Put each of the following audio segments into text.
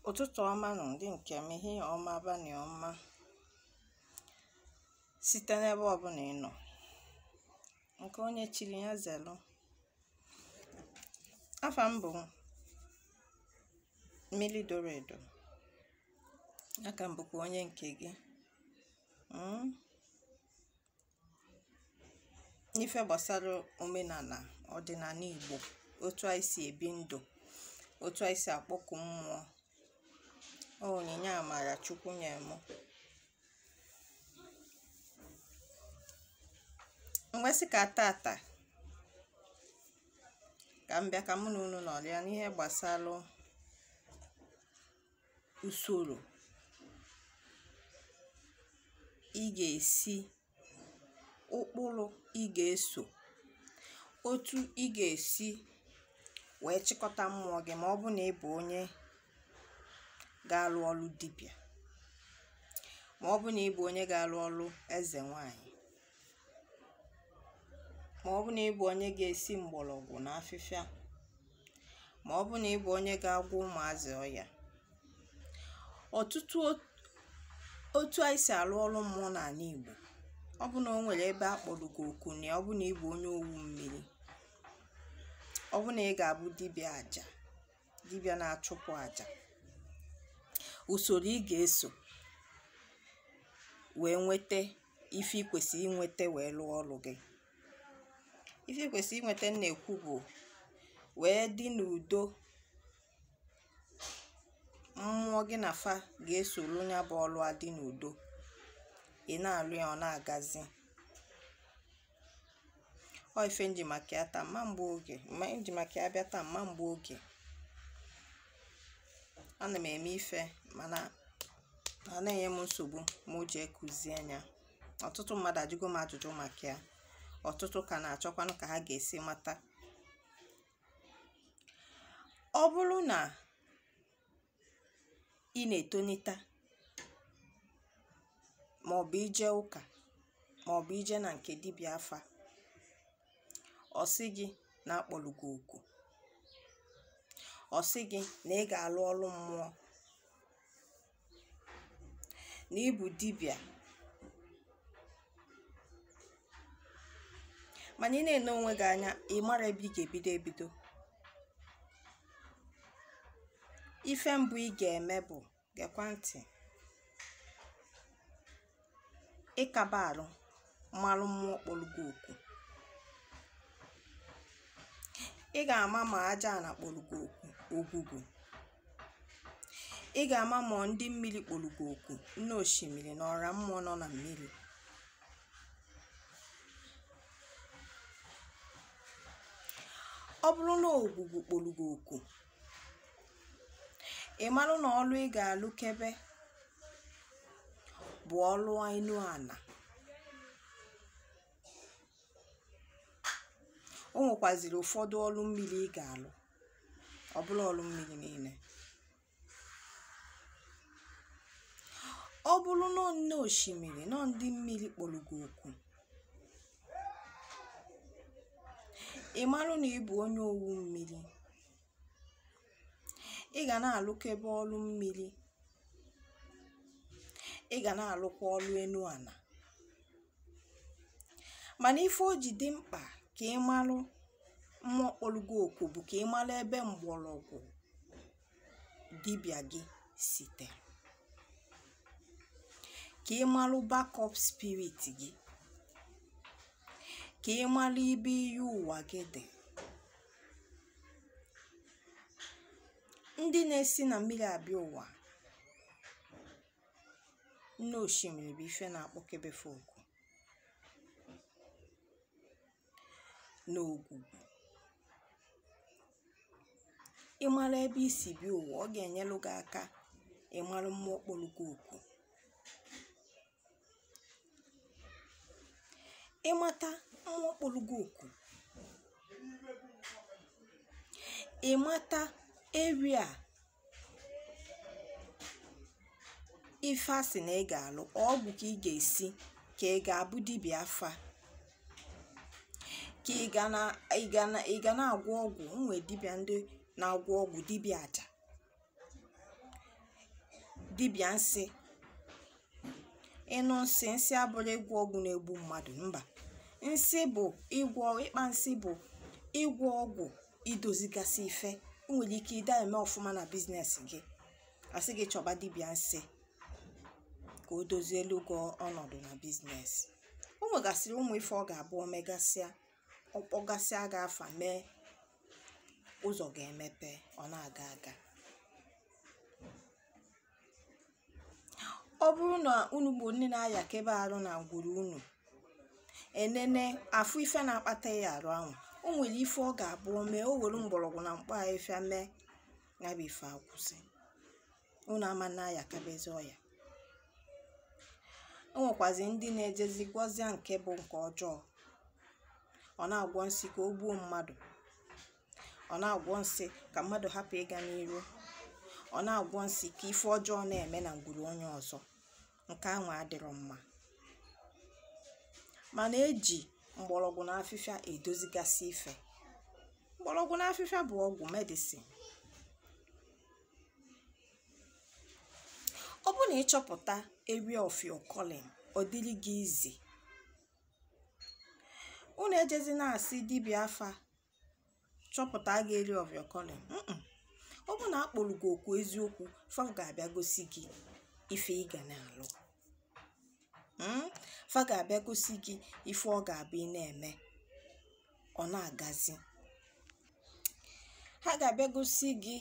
Ụtụtụ ọma nụ ndị nke m, ihe ọma abalị ọma site n'ebe ọbụla ị nọ, nke onye chiri ya zelu. Afa m bụ Mmiri Doro Edo, aka m bụkwa onye nke gị. Ife gbasara omenala ọdịnala Igbo, otu anyị si ebi ndụ, otu anyị si akpọku mmụọ, onyinye amara Chukwu nye m. Mgbesi ka tata ka m bịa ka mụ na unu nọrịa n'ihe gbasara usoro ị ga-esi, ụkpụrụ ị ga-eso, otu ị ga-esi wee chịkọta mmụọ gị ma ọ bụ na ị bụ onye ga-alụ ọlụ dibịa, ma ọ bụ na ị bụ onye ga-alụ ọlụ eze nwanyị, ma ọ bụ na ị bụ onye ga-esi mgbọrọgwụ na afịfịa, ma ọ bụ na ị bụ onye ga-agwọ ụmụazị ọya. Ọtụtụ otu anyị si alụ ọlụ mmụọ n'ala Igbo, ọ bụ na o nwere ebe akpọrọ gị oku na ọ bụ na ị bụ onye owu mmiri, ọ bụ na ị ga-abụ dibịa aja, dibịa na-achụpụ aja. Usoro ị ga-eso wee nweta ife ị kwesịrị inweta wee lụọ ọlụ gị. Ife ị kwesịrị inweta na-ekwu bụ wee dị n'udo, mmụọ gị na fa ga-esoro ya bụ ọlụ adị n'udo, ị na-alụ ya ọ na-agazi. Ọ ife nji maka ya taa, mma mgbe oge, mma nji maka ya bịa taa, mma mgbe oge. Ana m eme ife mana ọ na-enye m nsogbu ma o ji ekuzie anya. Ọtụtụ mmadụ ajụgo m ajụjụ maka ya, ọtụtụ ka na-achọkwanụ ka ha ga-esi mata. Ọ bụrụ na ị na-etonita maọbụ ije ụka maọbụ ije na nke dibịa afa, ọ sị gị na akpọrọ gị oku, ọ sị gị na ị ga-alụ ọlụ mmụọ, na ịbụ dibịa, mana ị na-ene onwe gị anya, ị mara ebe ị ga-ebido ebido. Ife mbụ ị ga-eme bụ, gekwa ntị, ịkaba arụ mmalụ mmụọ kpọrọ gị oku. Ị ga-ama ma aja na kpọrọ gị oku, ogwugwu. Ị ga-ama ma ndị mmiri kpọrọ gị oku, nne osimiri na ọra mmụọ nọ na mmiri. Ọ bụrụ na ogwugwu kpọrọ gị oku, ị marụ na ọlụ ị ga-alụ kebe bụ ọlụ enu ana. O nwekwaziri ụfọdụ ọlụ mmiri ị ga-alụ, ọ bụla ọlụ mmiri niile. Ọ bụrụ na nne osimiri na ndị mmiri kpọrọ gị oku, ị marụ na ị bụ onye owu mmiri, ị ga na-alụkebe ọlụ mmiri, ị ga na-alụkwa ọlụ enu ana. Mana ife o ji dị mkpa ka ị marụ mmụọ kpọrọ gị oku bụ ka ị marụ ebe mgbọrọgwụ dibịa gị site, ka ị marụ backup spirit gị, ka ị marụ ibe ihe ụwa gị dị. Ndị na-esi na mmiri abịa ụwa, nne osimiri bụ ife na-akpọkebe fa oku n'ogwugwu. Ị mara ebe isi bịa ụwa, ọ ga-enyelu gị aka ị marụ mmụọ kpọrọ gị oku. Ịmata mmụọ kpọrọ gị oku, ịmata area ife asị na ị ga-alụ, ọgwụ ka ị ga-esi, ka ị ga-abụ dibịa afa, ka ị ga na-agwọ ọgwụ. Nwe dibịa ndị na-agwọ ọgwụ, dibịa aja, dibịa nsị. Ịnụ nsị abụrụ ịgwọ ọgwụ na-egbu mmadụ, mba. Nsị bụ ịkpa nsị bụ ịgwọ ọgwụ idozigasị ife. O nwere ike ịda eme ọfụma na biznes gị, asị gị chọba dibịa nsị ka o dozielu gị ọnọdụ na biznes. O nwegasịrị ụmụ ife ọ ga-abụ omegasịa, ọkpọgasịa ga-afa mee ụzọ ga-emepe, ọ na-aga aga. Ọ bụrụ na unu bụ ndị na-ayakebe arụ na ngwuru unu, enene afụ ife na-akpata ya arụ ahụ, o nwere ife ọ ga-abụ mee, o were mgbọrọgwụ na mkpa ahịfịa mee ya bụ ife akwụsị. Unu ama na-ayakabezi ọya. O nwekwazi ndị na-ejezi gwọzịa nke bụ nke ọjọọ. Ọ na-agwọ nsị ka o gbuo mmadụ, ọ na-agwọ nsị ka mmadụ hapụ ịga n'iru, ọ na-agwọ nsị ka ife ọjọọ na-eme na ngwuru onye ọzọ. Nke ahụ adịrọ mma. Mana eji mgbọrọgwụ na afịfịa edozigasị ife. Mgbọrọgwụ na afịfịa bụ ọgwụ medicine. Ọ bụ na ịchọpụta area of your calling, ọ dịrị gị izi. Unu ejezi na-asị dibịa afa chọpụta gị area of your calling. Ọ bụ na akpọrọ gị okwu eziokwu, fa ga-abịa gosi gị ife ị ga na-alụ. Fa ga-abịa gosi gị ife ọ ga-abịa ị na-eme, ọ na-agazi. Ha ga-abịa gosi gị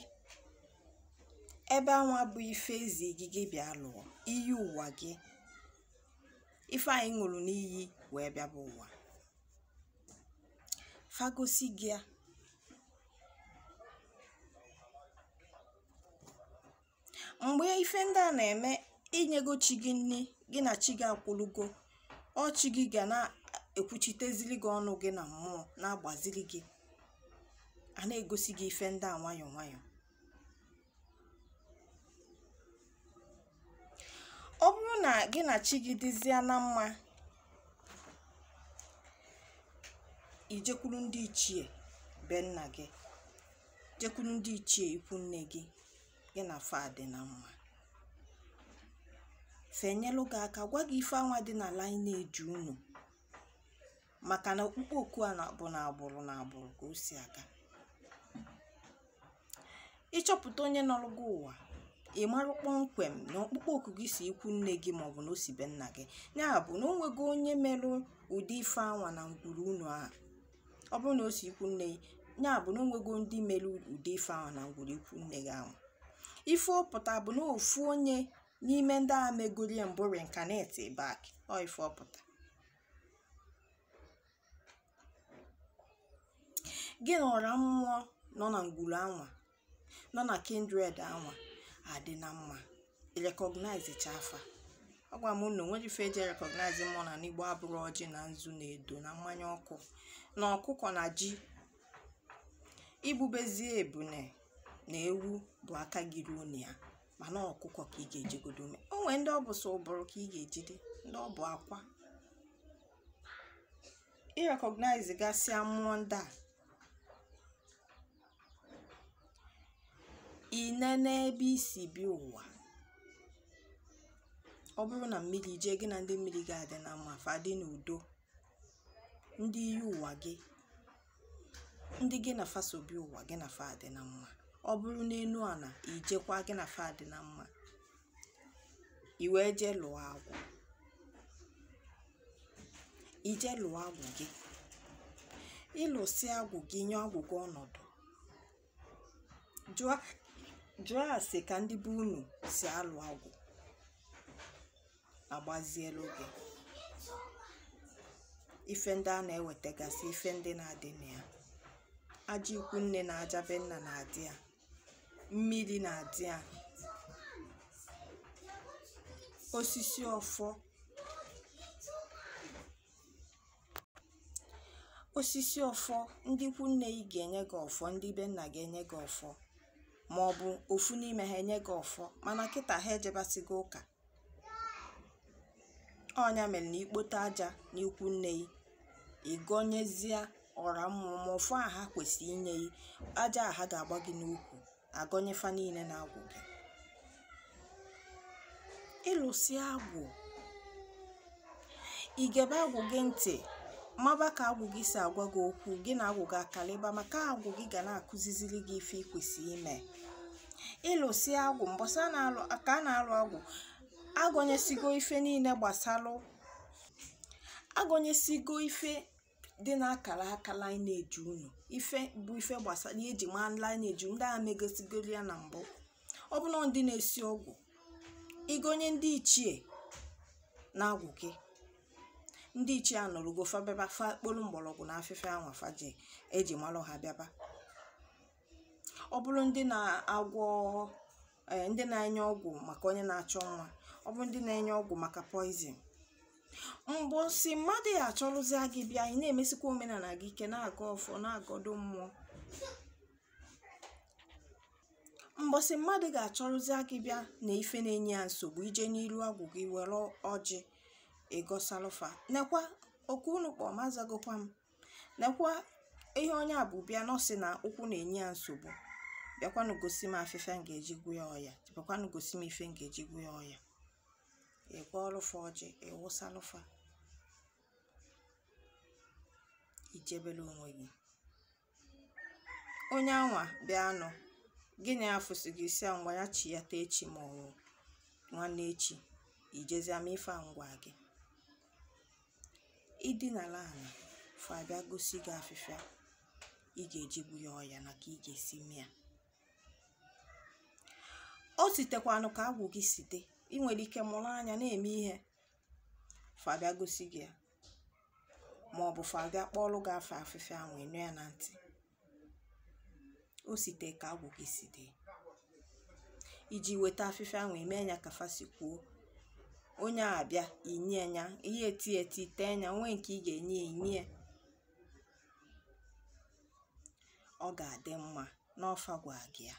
ebe anwa bụ ife ezi gị bịa lụọ, iyi ụwa gị, ife anyị ṅụrụ n'iyi wee bịa bụ ụwa. Fa gosi gị ya, mgbe ife ndị a na-eme, inyego chi gị nni, gị na chi gị akwụlugo, ọchị gị ga na-ekwuchitezili gị ọnụ gị na mmụọ na-agbazili gị, a na-egosi gị ife ndị a nwayọ nwayọ. Ọ bụrụ na gị na chi gị dịzịa na mma, ijekwuru ndị ichie be nna gị, jekwuru ndị ichie ikwu nne gị, gị na fa dị na mma, fenyelu gị aka gwa gị ife anwa dị na lineage unu, maka na okpukpe oku a bụ na agbụrụ na agbụrụ ka o si aga. Ịchọpụta onye nọrọ gị ụwa, ị marụ kpọmkwem na okpukpe oku gị si ikwu nne gị maọbụ na o si be nna gị, ya bụ na o nwego onye merụ ụdị ife anwa na ngwuru unu a. Ọ bụrụ na o si ikwu nne gị, ya bụ na o nwego ndị merụ ụdị ife anwa na ngwuru ikwu nne gị ahụ. Ife ọ pụta bụ na ofu onye n'ime ndị agha megorie mbụ reincarnate back. Ọ ife ọ pụta. Gị na ọra mmụọ nọ na ngwuru anwa, nọ na kindred anwa adị na mma, recognize chafa. Agwa m na onwere ife eji recognize mmụọ na n'Igbo abụrụ ọjị na nzu na edo na mmanya ọkụ na ọkụkọ na ji. Igbubezie ebune na ewu bụ aka gị ruo na ya, mana ọkụkọ ka ị ga-ejigodo mee. O nwere ndị ọ bụ so ụbụrụ ka ị ga-ejide, ndị ọ bụ akwa. Ịrecognize gasịa mmụọ ndị a, inene ebe isi bi ụwa. Ọ bụrụ na mmiri jee, gị na ndị mmiri ga-adị na mma, fadị n'udo. Ndị iyi ụwa gị, ndị gị na fa so bi ụwa, gị na fa adị na mma. Ọ bụrụ n'enu ana ijekwa, gị na fa adị na mma, i wee jee lụọ agwụ. Ije lụọ agwụ gị, ịlụsị agwụ gị, nye agwụ gị ọnọdụ, jụọ ase ka ndị be unu si alụ agwụ, agbazielu gị ife ndị a na-ewetagasị, ife ndị na-adị na ya. Aja ikwu nne na aja be nna na-adị ya, mmiri na-adị ya, osisi ọfọ, ndị ikwu nne ị ga-enye gị ọfọ, ndị be nna ga-enye gị ọfọ, ma ọ bụ ofu n'ime ha enye gị ọfọ. Mana kịta ha ejebasigo ụka. Ọnya mere na ikpote aja n'ikwu nne ịgọnyezie ọra mmụọ, ma ọfọ a ha kwesịrị inye gị aja a ha ga-agba gị n'ukwu, agọnyefa niile na agwụ gị. ịlụsi agwụ igebe agwụ gị ntị, maba ka agwụ gị si agwa gị okwu, gị na agwụ gị akaliba, maka agwụ gị ga na-akụziziri gị ife ikwesị ime. ịlụsi agwụ mbọsị ka a na-alụ agwụ, agonyesigo ife niile gbasalụ, agonyesigo ife dị n'akara aka lineage unu, ife bụ ife gbasara eji maa lineage ndị a megosigoro ya na mbụ. ọ bụ na ndị na-esi ọgwụ igonye ndị ichie na agwụ gị, ndị ichie anọrọgo fa bịaba fa kpolu mgbọrọgwụ na afịfịa anwa faje eji malụ ha bịaba. ọ bụrụ ndị na-agwọ ndị na-enye ọgwụ maka onye na-achọ nwa, ọ bụ ndị na-enye ọgwụ maka poison, mgbọsị mmadụ ya achọrụzia gị bịa, ị na-emesikwa omenala gị ike, na-aga ọfọ, na-agọdo mmụọ. mgbọsị mmadụ ga-achọrụzia gị bịa na ife na-enye ya nsogbu, ije n'ilu agwụ gị were ọjị ịgọsalụfa, nekwa okwu unu kpọọ mazagokwa m, nekwa ihe onye a bụ bịa nọsị na ụkwụ na-enye ya nsogbu, bịakwanụ gosi m afịfịa m ga-eji gwu ya ọya, bịakwanụ gosi m ife m ga-eji gwu ya ọya. ịgwa ọlụfa ọjị, ịwụsalụfa, ijebere onwe gị. onye anwa bịa nọ gịnị afụsị gị isi a ngwa ya chi ya ta echi ma ọ nwanne echi, ijezi ama ife a ngwa gị idinala ala fa bịa gosi gị afịfịa ị ga-eji gbu ya ọya na ka ị ga-esi mịa. o sitekwanụ ka agwụ gị site, ị nwere ike mụrụ anya na-eme ihe fa bịa gosi gị ya, ma ọ bụ fa bịa kpọọlụ gị afọ afịfịa ahụ ịnụ ya na ntị. o site ka agwụ gị site, iji weta afịfịa ahụ eme nya ka fa si kwuo, onye a bịa inye nya ihe eti tee nya, nwee nke ị ga-enye enye, ọ ga-adị mma n'ọfa gwa gị ya.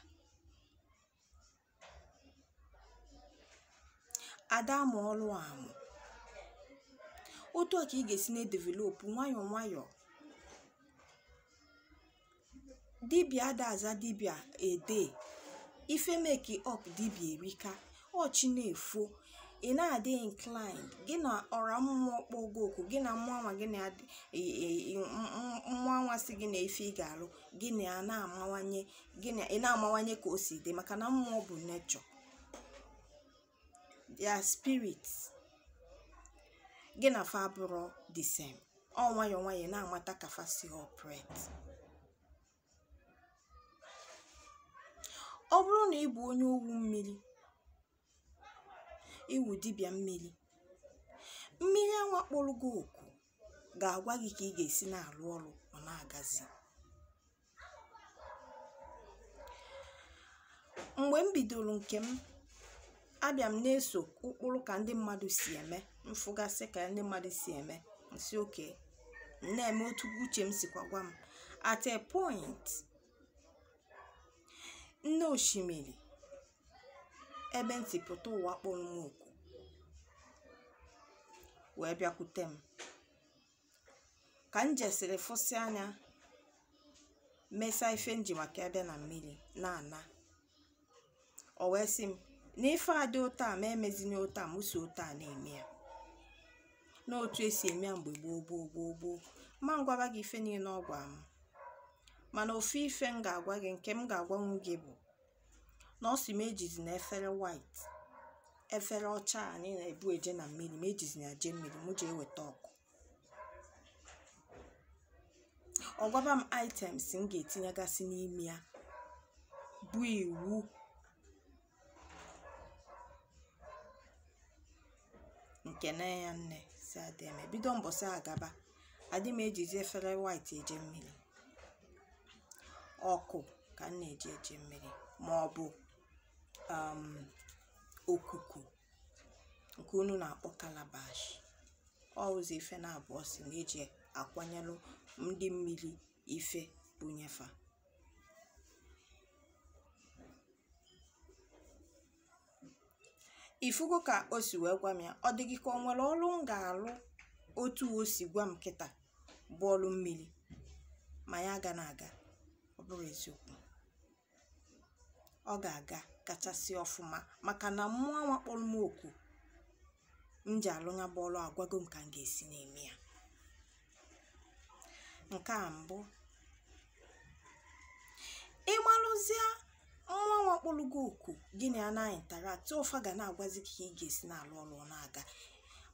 ada ma ọlụ amụ, otu a ka ị ga-esi na-edevelopụ nwayọ nwayọ. dibịa ada aza dibịa ede ife meki up dibịa erika, ọchị na-efo, ị na-adị inclined, gị na ọra mmụọ kpọgoku, gị na mmụọ anwa gị na mmụọ anwa si gị na ife ị ga-alụ, gị na ya na-amawanye, gị na ị na-amawanye ka o si dị, maka na mmụọ bụ nature, their spirit, gị na fa bụrụ the same. ọ nwayọ nwayọ na-amata ka fa si operate. ọ bụrụ na ị bụ onye owu mmiri, iwu dibịa mmiri, mmiri anwa kpọrọ gị oku ga-agwa gị ka ị ga-esi na-alụ ọrụ ọ na-agazi. mgbe m bidoro nke m, abịa m na-eso ụkpụrụ ka ndị mmadụ si eme, mfụgasị ka ndị mmadụ si eme, nsi oke na-eme otu uche m sikwa gwa m. at a point, nne osimiri ebe ntị pụta ụwa kpọrọ m oku wee bịakwute m, ka m jesiri fụsị anya mesa ife nji maka ebe na mmiri na-ana. o wee sị m na ife adị ụta ma emezina ụta m si ụta na-eme ya n'otu esi eme ya mgbe gboo. ma ngwaba gị ife niile ọ gwa m, mana ofu ife m ga-agwa gị, nke m ga-agwanwu gị bụ na ọ sị m ejizi na efere white, efere ọcha anyị na-ebu eje na mmiri, ma ejizi na je mmiri m ji eweta ọkụ. ọ gwaba m items m ga-etinyegasị n'ime ya bụ iwu. nke na ya nne si adị eme bido mbọsị agaba, adị m ejizi efere white eje mmiri, ọkụ ka m na-eji eje mmiri, ma ọ bụ okuku nke unu na-akpọ calabash. ọ ụzọ ife na-abụọ si na-eji akwanyelụ ndị mmiri ife bunyefa. ifugo ka o si wee gwa m ya, ọ dịghị ka o nwere ọrụ m ga-alụ otu o si gwa m kịta bụ ọrụ mmiri, ma ya aga na-aga. ọ bụrụ eziokwu, ọ ga-aga kachasị ọfụma, maka na mmụọ anwa kpọrọ m oku m ji alụ ya bụ ọlụ agwago m ka m ga-esi na-eme ya. Nke a mbụ. Ịmalụzie nwa nwakpọlugo oku gị na ya na-interact, ofa ga na-agwazi ka ị ga-esi na-alụ ọlụ na-aga.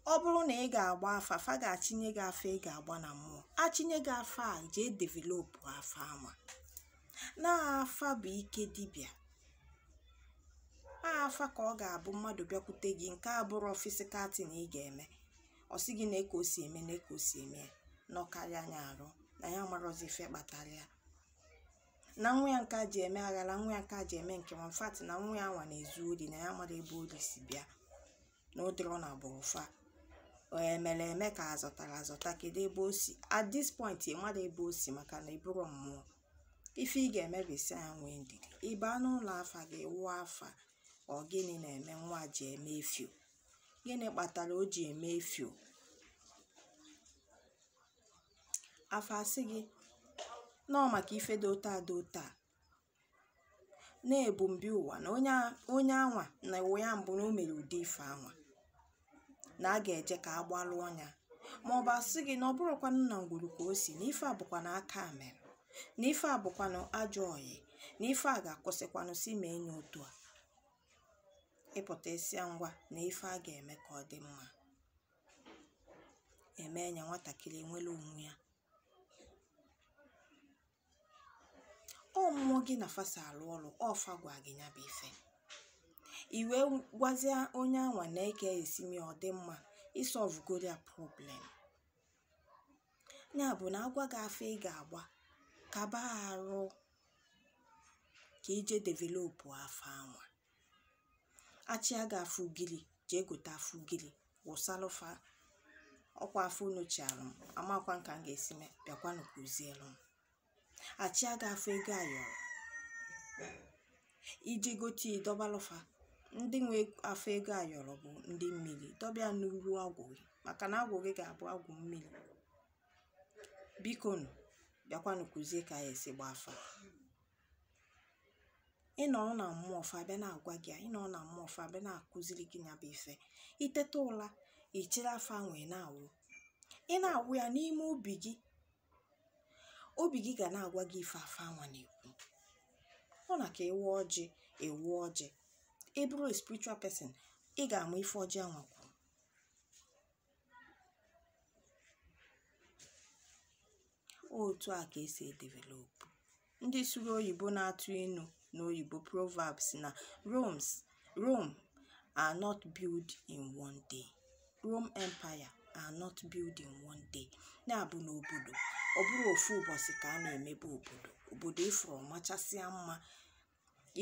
Ọ bụrụ na ị ga-agba afa, fa ga-achinye gị afa ị ga-agba na mmụọ. Achinye gị afa a, jee developụ afa ama. Na afa bụ ike dibịa. Afa ka ọ ga-abụ mmadụ bịakwute gị, nke a bụrụ fisikal tin ị ga-eme. Ọ sị gị na eke o si eme, na eke o si eme nọkarịa anya arụ, na ya marozi ife kpatara ya. Na nwa ya nke a ji eme aghara, nwa ya nke a ji eme nke nwa mfat, na nwa ya nwa na-ezu ori, na ya mara ebe ori si bịa, na ụdịrọ na agbụrụ fa. Emere eme ka azọta kedu ebe o si. At this point ị mara ebe o si, maka na ịbụrụ mmụọ. Ife ị ga-emebisi ya nwee ndidi. Ịba n'ụlọ afa gị wụọ afa, ọ gịnị na-eme nwa ji eme efio? Gịnị kpatara o ji eme efio? Afa asị gị nọ maka ife dị ota na-ebu mbi ụwa, na onye anwa na ụwa ya mbụ na o mere ụdị ife anwa, na a ga-eje ka agbalụ ọnya. Ma ọ bụ asị gị na ọ bụrụkwanụ na ngwuru ka o si, na ife a bụkwa na aka mere, na ife a bụkwanụ ajọ oyi, na ife a ga-akwụsịkwanụ si ma enye otu a. Ịpụta isi ngwa na ife a ga-eme ka ọ dị mma. Eme nya nwatakịrị enwere onwe ya. Ọ mmụọ gị na fasa alụ ọlụ, ọfa gwa gị nya bụ ife. Iwe gwazie onye anwa na eke esimi ọ dị mma, isolvugoro ya problem. Ya bụ na agwa gị afa ị ga-agba, kaba arụ ka ije developụ afa anwa. Achị a ga-afụ ugiri, jee gote afụ ugiri, wụsalụfa. Ọkwa afọ unu chiarụ m, amakwa nka m ga-esi mee, bịakwanụ kụzielu m. Achị a ga-afụ ego ayọrọ, iji gote dọbalụfa. Ndị nwe afọ ego ayọrọ bụ ndị mmiri, dọbịa n'uru agwụ gị, maka na agwụ gị ga-abụ agwụ mmiri. Biko nụ, bịakwanụ kụzie ka ya esi gba afa. Ịnọ na mmụọ fa bịa na-agwa gị, ịnọ na mmụọ fa bịa na-akụziri gị nya bụ ife. Iteta ụla, ichiri afa nwee na-awụ. Ị na-awụ ya n'ime obi gị. Obi gị ga na-agwa gị ife afa nwa na-ekwu. Ọ na ka ewu ọjị. Ị bụrụ a spiritual person, ị ga-ama ife ọjị anwa kwuru. Otu a ka esi edevelopụ. Ndị sụrụ oyibo na-atụ inu n'oyibo, Proverbs na Rome are not built in one day. Rome Empire are not built in one day. Na-abụ n'obodo, ọ bụrụ ofu ụbọchị ka a na-emebe obodo. Obodo ifuru machasịa mma,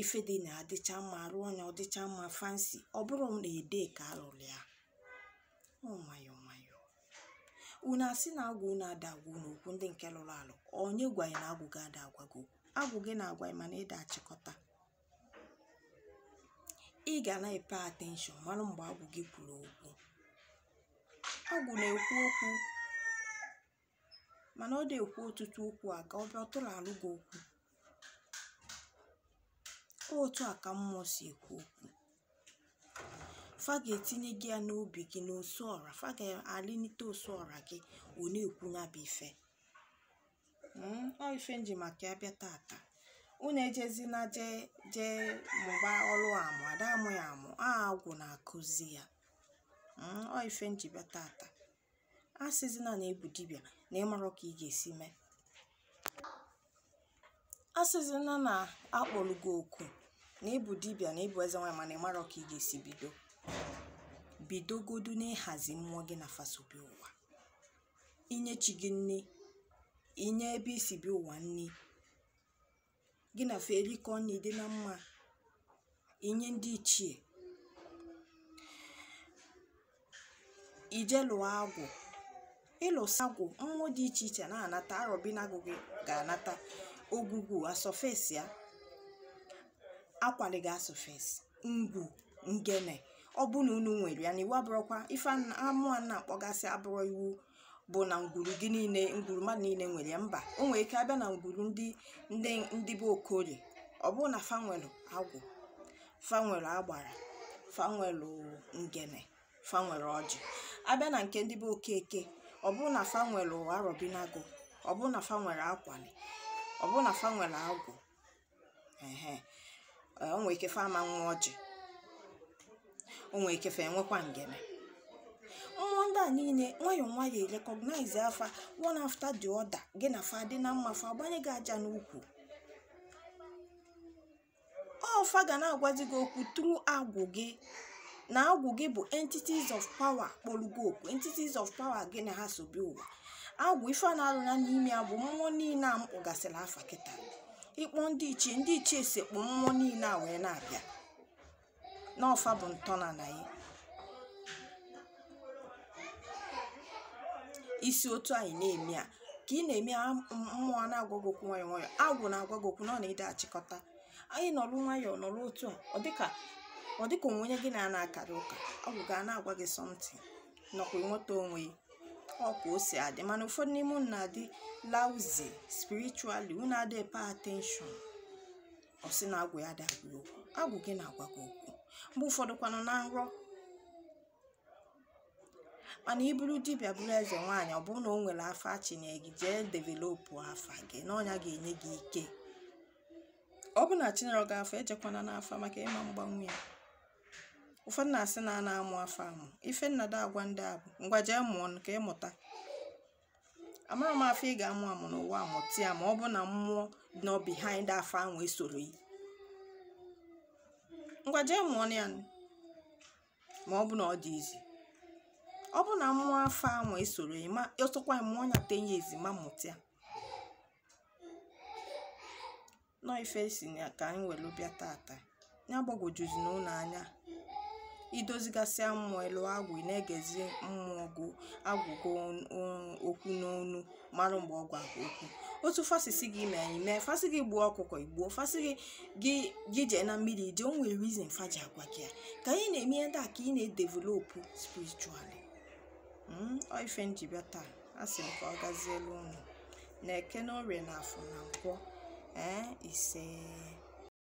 ife dị na adịcha mma, arụ ọnya ọdịcha mma, fancy. Ọ bụrụ na ede ka alụrụ ya. Nwayọ. Unu asị na agwụ unu ada agwụ n'okwu ndị nke lụrụ alụ. Onye gwaghị na agwụ gị ada agwago? Agwụ gị na-agwa mana ịda achịkọta. Ị ga na-epe attention mara mgbe agwụ gị kwuru okwu. Agwụ na-ekwu okwu, mana ọ na-ekwu ọtụtụ okwu a ka ọ bịa ọtụrụ alụ gị okwu. Otu a ka mmụọ si ekwu okwu. Fa ga-etinye gị ya n'obi gị n'osu ọra. Fa ga-alịnite osu ọra gị, ọ na-ekwu ya bụ ife. Ọ ife nji maka ya bịa tata. Unu ejezina jee mụba ọlụ amụ, ada amụ ya amụ. Agwụ na-akụzi ya. Ọ ife nji bịa tata. Asịzina na ebu dibịa na ịmarọ ka ị ga-esi mee. Asịzina na akpọlụ gị oku na ịbụ dibịa na ịbụ eze nwanyị mana ịmarọ ka ị ga-esi bidogodu n'ịhazi mmụọ gị na fasobi ụwa. Inye chi gị nne, inye ebe isi bi ụwa nne gị na ferikọ nne dị na mma. Inye ndị ichie, ije lụọ agwụ. Ịlụsa agwụ, mmụọ dị iche iche na-anata. Arọbinagụ gị ga-anata. Ogwugwu asọfesi ya, akwali ga-asọfesi. Ngwu, ngene, ọ bụ na unu nwere ya na iwu abụrụkwa ife amụọ na-akpọgasị abụrụ iwu bụ na ngwuru gị niile, ngwuru mmadụ niile nwere ya. Mba, o nwere ike abịa na ngwuru ndị bụ okorie. Ọ bụrụ na fanwelu agwụ, fanwelu agbara, fanwelu ngene, fa nwere ọjị. Abịa na nke ndị be Okeke, ọ bụrụ na fa nwere arọbinago, ọ bụrụ na fa nwere akwali, ọ bụrụ na fa nwere agwụ, o nwere ike fa ama nwa ọjị, o nwere ike fa enwekwa ngene. Mmụọ ndị a niile nwayọ nwayọ recognize afa one after the other, gị na fa dị na mma, fa agbanye gị aja n'ukwu. Ọfa ga na-agwazi gị okwu through agwụ gị, na agwụ gị bụ entities of power kpọlugo okwu. Entities of power gị na ha sobi ụwa. Agwụ ife a na-arụ ya n'ime ya bụ mmụọ niile a mkpụgasịrị afa kịta. Ịkpọ ndị ichie sekpụ mmụọ niile a wee na-abịa n'ọfa bụ ntọna na ya. Isi otu anyị na-eme a ka ị na-eme mmụọ na-agwa gị okwu nwayọ nwayọ, agwụ na-agwa gị okwu na ọ na-ede achịkọta. Anyị nọrụ nwayọ nọrụ otu a, ọ dịka onwe gị na-akarị ụka, agwụ ga na-agwa gị something nọkwa enweta onwe ọ ka o si adị. Mana ụfọdụ n'ime unu na-adị lousy spiritually, unu adịghị pay attention. Ọ sị na agwụ ya dị agwụ okwu, agwụ gị na-agwa gị okwu mgbe ụfọdụ kwanụ na nrọ. Mana iburu dibịa bụrụ eze nwaanyị, ọ bụrụ na o nwere afa chinye gị, jee developụ afa gị na ọnya ga-enye gị ike. Ọ bụ na chinyere gị afa, ejekwana n'afa maka ịma mgbanwe ya. Ụfọdụ na-asị na a na-amụ afa amụ. Ife nnado agwa ndị a bụ ngwa jee mụọ ka ịmụta. Amara m afa ị ga-amụ amụ n'ụwa amụta ya ma ọ bụ na mmụọ nọ behind afa ahụ esoro yi. Ngwa jee mụọ ya ma ọ bụ na ọ dị izi. Ọ bụ na mmụọ afa ahụ esoro yi ma ọtụkwa mmụọ nyata ya ezima mụta ya. Nọ ife si na ka anyị welu bịa tata. Ya gbagwojuzi n'ụlọ anya. Idozigasịa mmụọ elu agwụ, na-egezi mmụọ gụ agwụgo okwu n'onu mara mgbe ọ gwa okwu. Otu fasisi gị mee fasi gị gbuo ọkụkọ igbuo, fasi gị jee na mmiri ije, o nwere reason faji agwa gị ya. Ka anyị na-eme ndị a ka ị na-edevelopụ spiritually. Ọ ife njibịa taa, a sị m ka ọ gazielu unu na Eke na Orie na Afọ na Nkwọ ise.